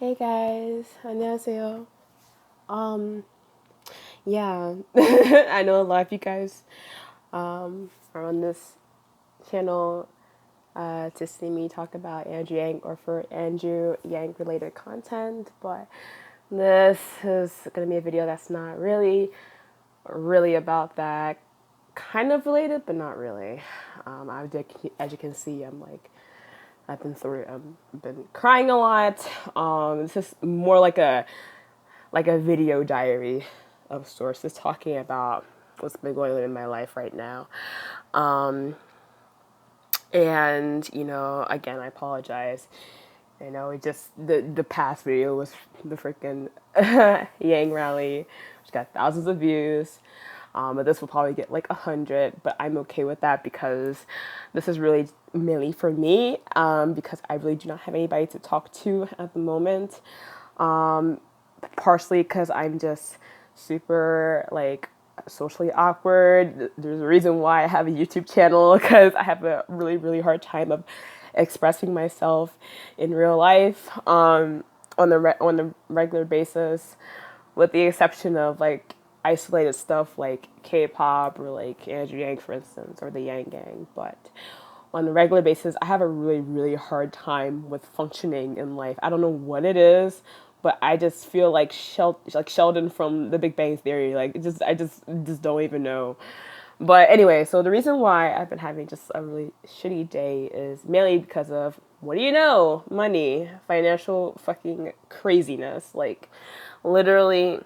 Hey guys, 안녕하세요. Um, yeah, I know a lot of you guys are on this channel to see me talk about Andrew Yang or for Andrew Yang related content, but this is gonna be a video that's not really about that. Kind of related, but not really. As you can see, I've been through. I've been crying a lot. This is more like a video diary of sorts, just talking about what's been going on in my life right now. Um, and again, I apologize. It just the past video was the freaking Yang rally, which got thousands of views. But this will probably get like 100, but I'm okay with that because this is really mainly for me, because I really do not have anybody to talk to at the moment. Partially because I'm just super like socially awkward. There's a reason why I have a YouTube channel because I have a really hard time of expressing myself in real life on the regular basis, with the exception of like isolated stuff like K-pop or like Andrew Yang, for instance, or the Yang Gang. But on a regular basis, I have a really hard time with functioning in life. I don't know what it is, but I just feel like Sheldon from The Big Bang Theory. Like I just don't even know. But anyway, so the reason why I've been having just a really shitty day is mainly because of, what do you know? Money, financial fucking craziness. Like literally,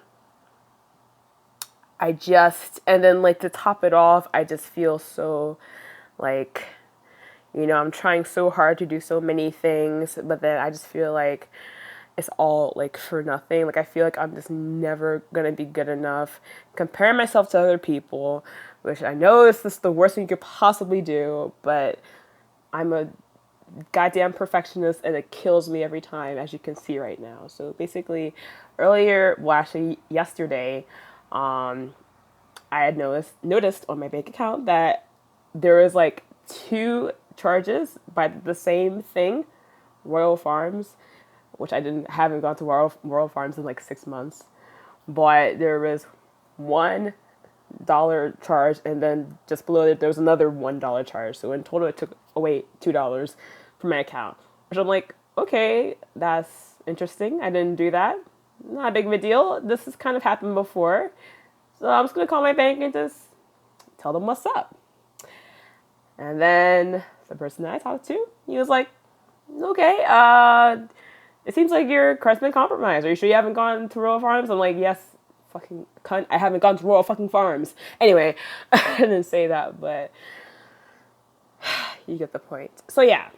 and then like to top it off, I just feel so like, I'm trying so hard to do so many things, but then I just feel like it's all like for nothing. Like I feel like I'm just never gonna be good enough. Comparing myself to other people, which I know is just the worst thing you could possibly do, but I'm a goddamn perfectionist and it kills me every time, as you can see right now. So basically, actually yesterday, I had noticed on my bank account that there was like two charges by the same thing, Royal Farms, which I didn't haven't gone to Royal Farms in like 6 months. But there was $1 charge, and then just below it there was another $1 charge. So in total, it took away $2 from my account. Which I'm like, okay, that's interesting. I didn't do that. Not a big of a deal. This has kind of happened before. So I'm just gonna call my bank and just tell them what's up. And then the person that I talked to, he was like, okay, it seems like your card's been compromised. Are you sure you haven't gone to Royal Farms? I'm like, yes, fucking cunt, I haven't gone to Royal fucking Farms. Anyway, I didn't say that, but you get the point. So yeah.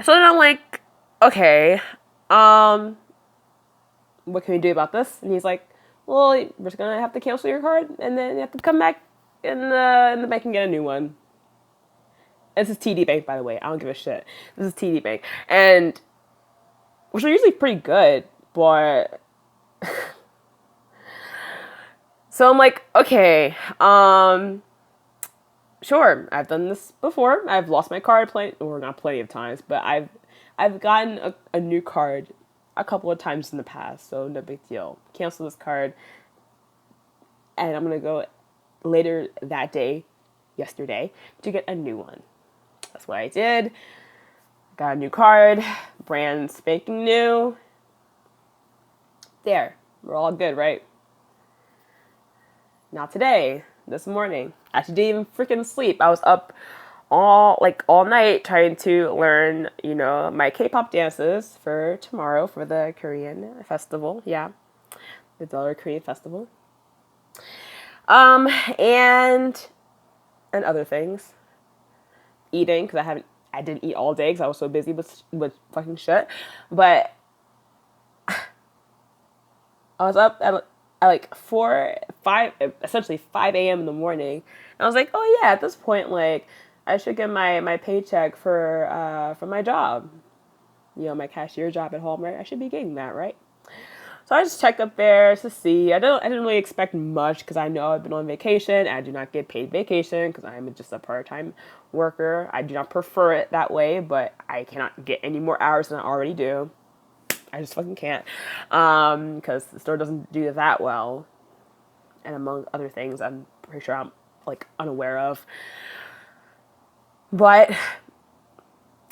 So then I'm like, okay, what can we do about this? And he's like, well, we're just gonna have to cancel your card, and then you have to come back in the bank and get a new one. This is TD Bank, by the way. I don't give a shit. This is TD Bank, and which are usually pretty good, but so I'm like, okay, sure. I've done this before. I've lost my card or not plenty of times, but I've gotten a new card a couple of times in the past, so no big deal. Cancel this card, and I'm gonna go later that day, yesterday, to get a new one. That's what I did. Got a new card, brand spanking new. There, we're all good, right? Not today, this morning. I actually didn't even freaking sleep. I was up all night trying to learn, my K-pop dances for tomorrow for the Korean festival. Yeah, the Dollar Korean Festival. Um, and and other things. Eating, because I didn't eat all day because I was so busy with fucking shit. But I was up at like 5 a.m. in the morning. And I was like, oh yeah, at this point, like, I should get my paycheck for my job. My cashier job at Hallmark. I should be getting that, right? So I just checked up there to see. I didn't really expect much because I know I've been on vacation. I do not get paid vacation because I am just a part-time worker. I do not prefer it that way, but I cannot get any more hours than I already do. I just fucking can't. Because the store doesn't do that well. And among other things, I'm pretty sure I'm like unaware of. But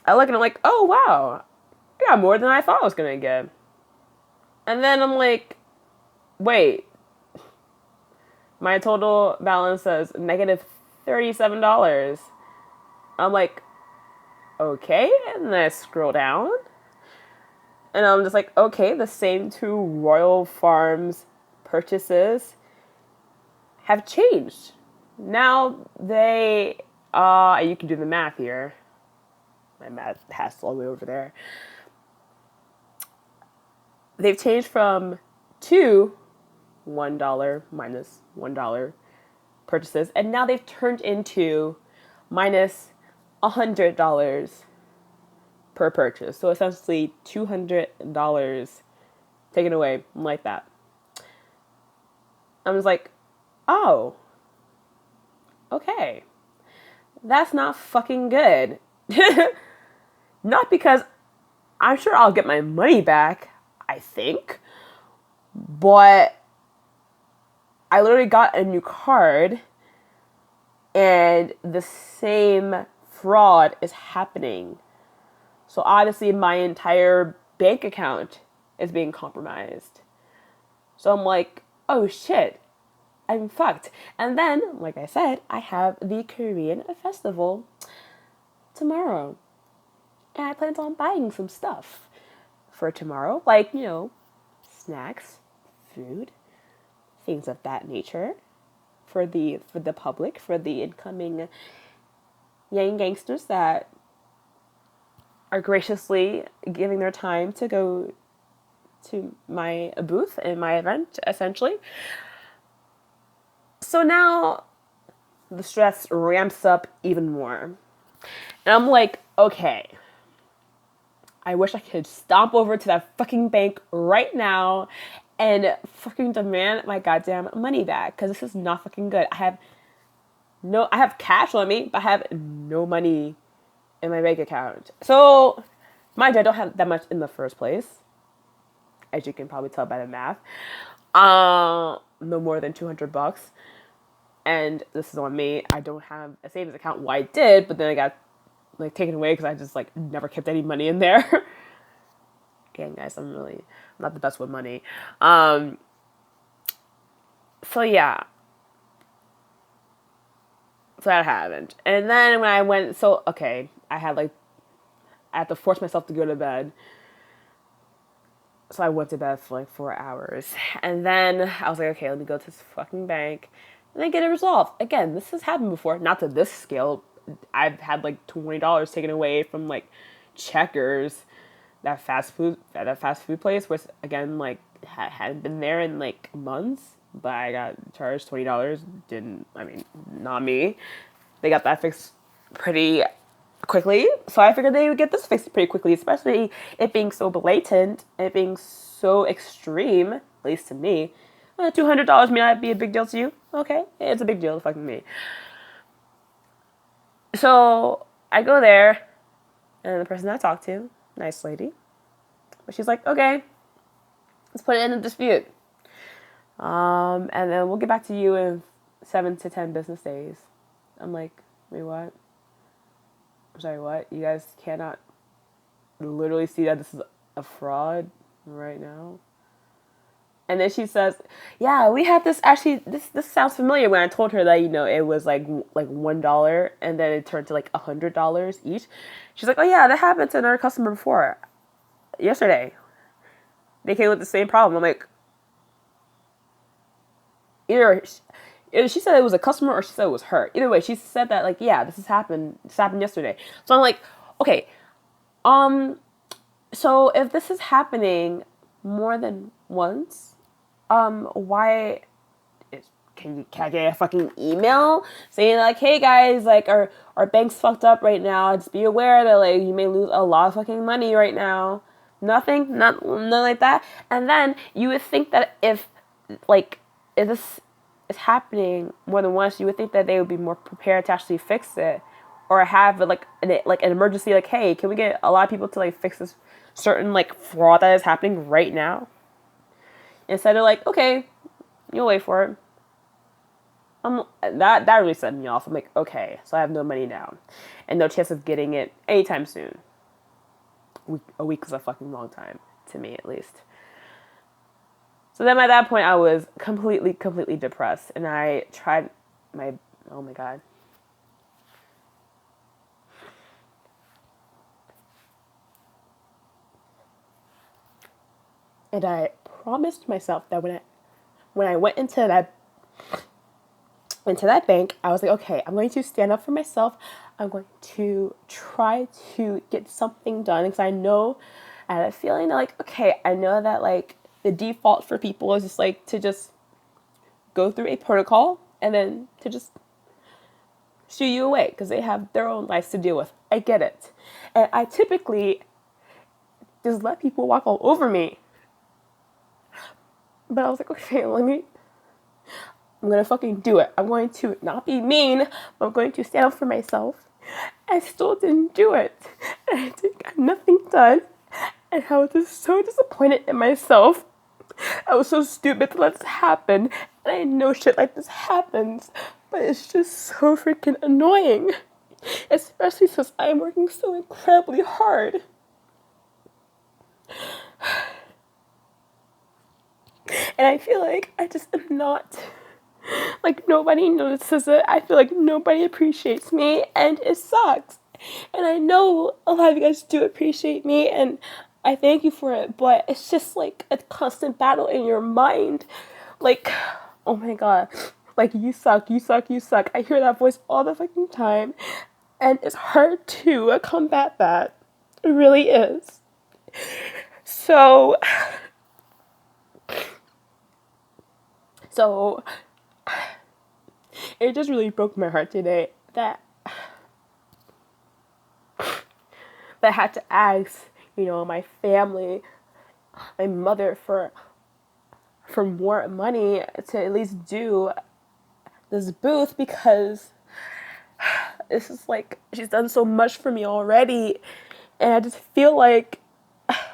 I look and I'm like, oh wow, I got more than I thought I was gonna get. And then I'm like, wait, my total balance says negative $37. I'm like, okay. And then I scroll down. And I'm just like, okay, the same two Royal Farms purchases have changed. Now you can do the math here. My math passed all the way over there. They've changed from two $1 minus $1 purchases, and now they've turned into minus $100 per purchase. So essentially $200 taken away like that. I was like, oh, okay. That's not fucking good. Not because I'm sure I'll get my money back, I think, but I literally got a new card and the same fraud is happening. So obviously my entire bank account is being compromised. So I'm like, oh shit, I'm fucked. And then, like I said, I have the Korean festival tomorrow. And I plan on buying some stuff for tomorrow. Like, snacks, food, things of that nature. For the public, for the incoming young gangsters that are graciously giving their time to go to my booth in my event, essentially. So now the stress ramps up even more. And I'm like, okay, I wish I could stomp over to that fucking bank right now and fucking demand my goddamn money back, because this is not fucking good. I have cash on me, but I have no money in my bank account. So, mind you, I don't have that much in the first place, as you can probably tell by the math. No more than $200. And this is on me. I don't have a savings account. Well, I did, but then I got taken away because I just never kept any money in there. Again, guys, I'm not the best with money. So yeah. So that happened. And then when I went, I had to force myself to go to bed. So I went to bed for 4 hours. And then I was like, okay, let me go to this fucking bank and then get it resolved. Again, this has happened before, not to this scale. I've had $20 taken away from Checkers, that fast food place, which again hadn't been there in months, but I got charged $20. Not me. They got that fixed pretty quickly, so I figured they would get this fixed pretty quickly, especially it being so blatant, it being so extreme, at least to me. $200 may not be a big deal to you. Okay, it's a big deal to fucking me. So I go there, and the person I talked to, nice lady, but she's like, okay, let's put it in a dispute. And then we'll get back to you in 7 to 10 business days. I'm like, wait, what? I'm sorry, what? You guys cannot literally see that this is a fraud right now? And then she says, yeah, we had this, actually, this sounds familiar, when I told her that, it was $1 and then it turned to $100 each. She's like, oh yeah, that happened to another customer before. Yesterday. They came with the same problem. I'm like, either she said it was a customer or she said it was her. Either way, she said that yeah, this happened yesterday. So I'm like, okay, so if this is happening more than once, why can I get a fucking email saying hey guys, our bank's fucked up right now, just be aware that you may lose a lot of fucking money right now. Nothing like that. And then you would think that if this is happening more than once, you would think that they would be more prepared to actually fix it, or have like an emergency, like, hey, can we get a lot of people to like fix this certain like fraud that is happening right now, instead of like, okay, you'll wait for it. That really set me off. I'm like, okay, so I have no money down and no chance of getting it anytime soon. A week is a fucking long time, to me at least. So then at that point I was completely depressed, and I tried my, oh my god. And I promised myself that when I went into that bank, I was like, okay, I'm going to stand up for myself. I'm going to try to get something done, because I had a feeling that, like, okay, I know that like the default for people is just like to just go through a protocol and then to just shoo you away because they have their own lives to deal with. I get it. And I typically just let people walk all over me. But I was like, okay, I'm going to fucking do it. I'm going to not be mean, but I'm going to stand up for myself. I still didn't do it. And I got nothing done. And I was just so disappointed in myself. I was so stupid to let this happen. And I know shit like this happens. But it's just so freaking annoying. Especially since I'm working so incredibly hard. And I feel like I just am not, like, nobody notices it. I feel like nobody appreciates me, and it sucks. And I know a lot of you guys do appreciate me, and I thank you for it, but it's just like a constant battle in your mind. Like, oh my god, like, you suck, you suck, you suck. I hear that voice all the fucking time, and it's hard to combat that. It really is. So it just really broke my heart today that I had to ask, my family, my mother for more money to at least do this booth, because it's just like she's done so much for me already, and I just feel like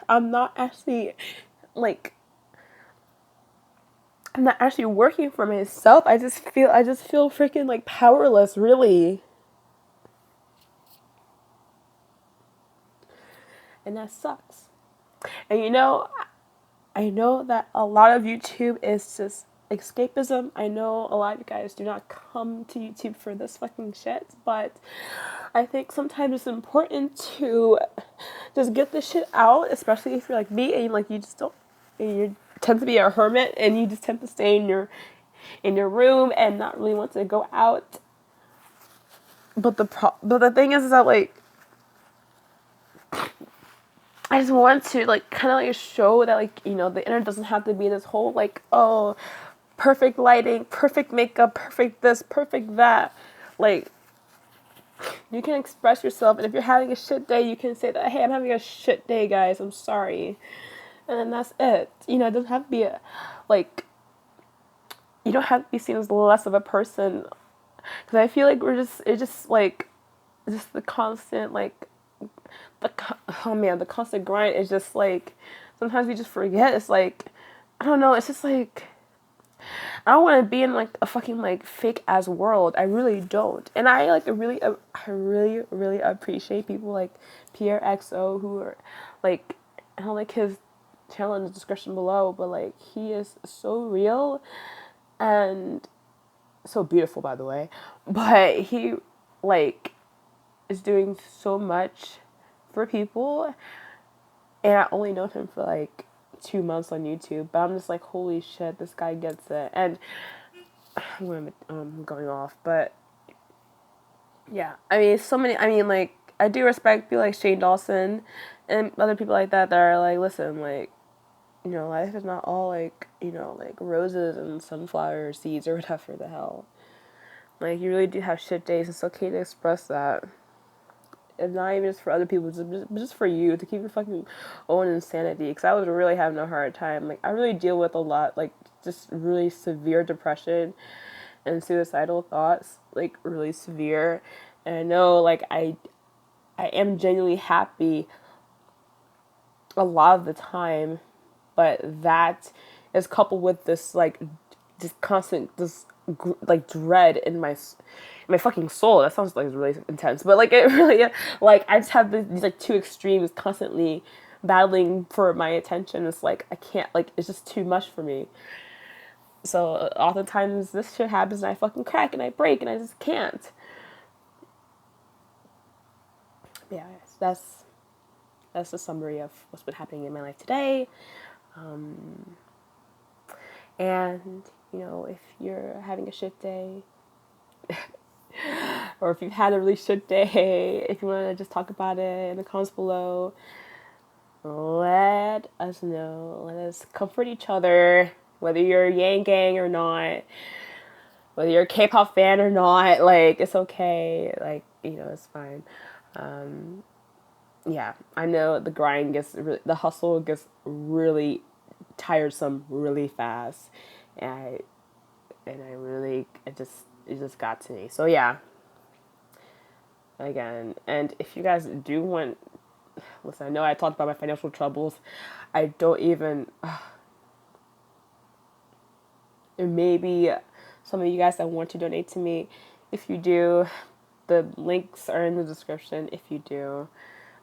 I'm not actually like I'm not actually working for myself. I just feel freaking like powerless, really. And that sucks. And I know that a lot of YouTube is just escapism. I know a lot of you guys do not come to YouTube for this fucking shit, but I think sometimes it's important to just get this shit out, especially if you're like me and like you just don't, you tend to be a hermit and you just tend to stay in your room and not really want to go out. But the thing is that, like, I just want to like kind of like show that, like, the internet doesn't have to be this whole like, oh, perfect lighting, perfect makeup, perfect this, perfect that. Like, you can express yourself, and if you're having a shit day, you can say that, hey, I'm having a shit day, guys, I'm sorry. And then that's it. It doesn't have to be you don't have to be seen as less of a person. Because I feel like it's just like, just the constant, like, the constant grind is just like, sometimes we just forget. It's like, I don't know, it's just like, I don't want to be in like a fucking like fake ass world. I really don't. And I really appreciate people like Pierre XO, who are like, I don't like his channel in the description below, but like, he is so real and so beautiful, by the way. But he like is doing so much for people, and I only known him for like 2 months on YouTube, but I'm just like, holy shit, this guy gets it. And I'm going off, but yeah, I mean, like, I do respect people like Shane Dawson and other people like that are like, listen, like, life is not all like, like roses and sunflower seeds or whatever the hell. Like, you really do have shit days. It's okay to express that. And not even just for other people, just for you, to keep your fucking own insanity. Because I was really having a hard time. Like, I really deal with a lot, like, just really severe depression and suicidal thoughts, like, really severe. And I know like I am genuinely happy a lot of the time, but that is coupled with this like just constant like dread in my fucking soul. That sounds like really intense, but like it really like I just have these like two extremes constantly battling for my attention. It's like I can't, like it's just too much for me. So oftentimes this shit happens and I fucking crack and I break and I just can't. Yeah, that's the summary of what's been happening in my life today. And you know, if you're having a shit day, or if you've had a really shit day, if you want to just talk about it in the comments below, let us know. Let us comfort each other, whether you're Yang Gang or not, whether you're a K-pop fan or not. Like, it's okay. Like, you know, it's fine. Yeah, I know the grind the hustle gets really tiresome really fast, and I really, it just got to me. So yeah, again, and if you guys do want, listen, I know I talked about my financial troubles. I don't even, maybe some of you guys that want to donate to me, if you do, the links are in the description. If you do,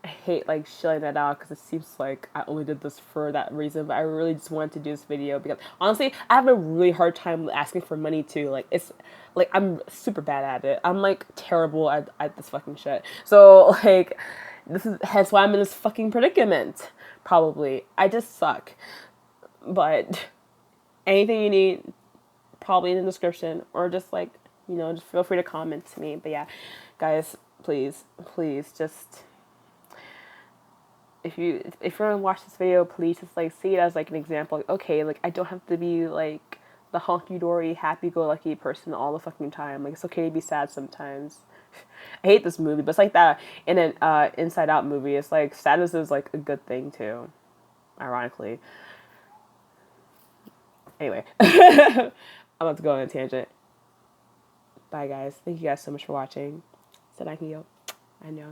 I hate like shilling that out because it seems like I only did this for that reason, but I really just wanted to do this video because honestly, I have a really hard time asking for money too. Like, it's like I'm super bad at it. I'm like terrible at this fucking shit. So like, this is hence why I'm in this fucking predicament. Probably I just suck. But anything you need, probably in the description, or just like, you know, just feel free to comment to me. But yeah, guys, please just, if you're gonna watch this video, please just like see it as like an example. Like, okay, like I don't have to be like the honky dory, happy go lucky person all the fucking time. Like, it's okay to be sad sometimes. I hate this movie, but it's like that in an Inside Out movie. It's like sadness is like a good thing too, ironically. Anyway, I'm about to go on a tangent. Bye guys. Thank you guys so much for watching. Sanakyo. I know.